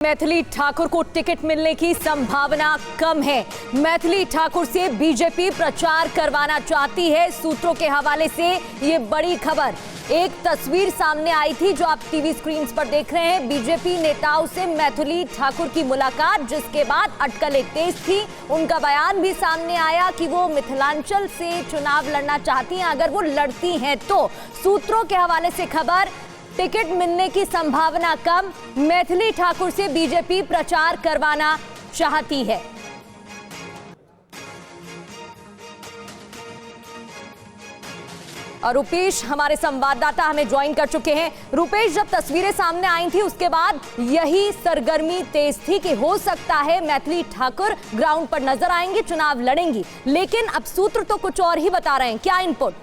मैथिली ठाकुर को टिकट मिलने की संभावना कम है। मैथिली ठाकुर से बीजेपी प्रचार करवाना चाहती है। सूत्रों के हवाले से ये बड़ी खबर, एक तस्वीर सामने आई थी जो आप टीवी स्क्रीन पर देख रहे हैं। बीजेपी नेताओं से मैथिली ठाकुर की मुलाकात, जिसके बाद अटकलें तेज थी। उनका बयान भी सामने आया कि वो मिथिलांचल से चुनाव लड़ना चाहती हैं। अगर वो लड़ती हैं तो सूत्रों के हवाले से खबर, टिकट मिलने की संभावना कम, मैथिली ठाकुर से बीजेपी प्रचार करवाना चाहती है। और रुपेश हमारे संवाददाता हमें ज्वाइन कर चुके हैं। रुपेश, जब तस्वीरें सामने आई थी उसके बाद यही सरगर्मी तेज थी कि हो सकता है मैथिली ठाकुर ग्राउंड पर नजर आएंगी, चुनाव लड़ेंगी, लेकिन अब सूत्र तो कुछ और ही बता रहे हैं। क्या इनपुट?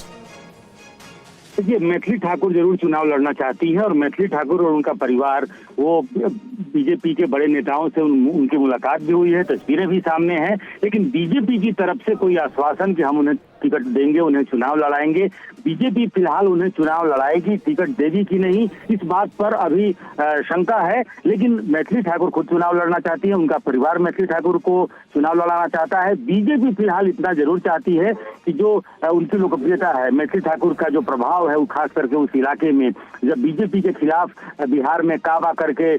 देखिए, मैथिली ठाकुर जरूर चुनाव लड़ना चाहती है और मैथिली ठाकुर और उनका परिवार वो बीजेपी के बड़े नेताओं से उनकी मुलाकात भी हुई है, तस्वीरें भी सामने हैं। लेकिन बीजेपी की तरफ से कोई आश्वासन कि हम उन्हें टिकट देंगे, उन्हें चुनाव लड़ाएंगे, बीजेपी फिलहाल उन्हें चुनाव लड़ाएगी, टिकट देगी कि नहीं, इस बात पर अभी शंका है। लेकिन मैथिली ठाकुर खुद चुनाव लड़ना चाहती है, उनका परिवार मैथिली ठाकुर को चुनाव लड़ाना चाहता है। बीजेपी फिलहाल इतना जरूर चाहती है कि जो उनकी लोकप्रियता है, मैथिली ठाकुर का जो प्रभाव है, वो खास करके उस इलाके में, जब बीजेपी के खिलाफ बिहार में काबा करके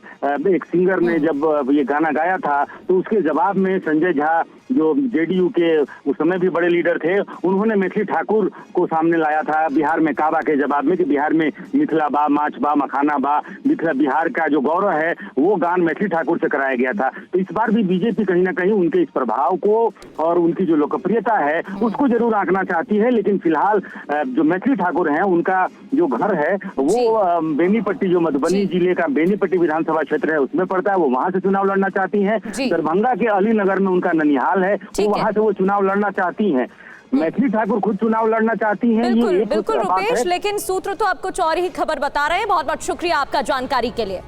एक सिंगर ने जब ये गाना गाया था, तो उसके जवाब में संजय झा जो जेडीयू के उस समय भी बड़े लीडर थे, उन्होंने मैथिली ठाकुर को सामने लाया था बिहार में काबा के जवाब में कि बिहार में मिथिला बा, माछ बा, मखाना बा, मिथिला बिहार का जो गौरव है वो गान मैथिली ठाकुर से कराया गया था। तो इस बार भी बीजेपी कहीं ना कहीं उनके इस प्रभाव को और उनकी जो लोकप्रियता है उसको जरूर आंकना चाहती है। लेकिन फिलहाल जो मैथिली ठाकुर हैं, उनका जो घर है वो बेनीपट्टी, जो मधुबनी जिले का बेनीपट्टी विधानसभा क्षेत्र है, उसमें पड़ता है। वो वहां से चुनाव लड़ना चाहती हैं। दरभंगा के अलीनगर में उनका ननिहाल है, वो वहां से वो चुनाव लड़ना चाहती हैं। मैथिली ठाकुर खुद चुनाव लड़ना चाहती हैं। बिल्कुल रुपेश, लेकिन सूत्र तो आपको कुछ और ही खबर बता रहे हैं। बहुत बहुत शुक्रिया आपका जानकारी के लिए।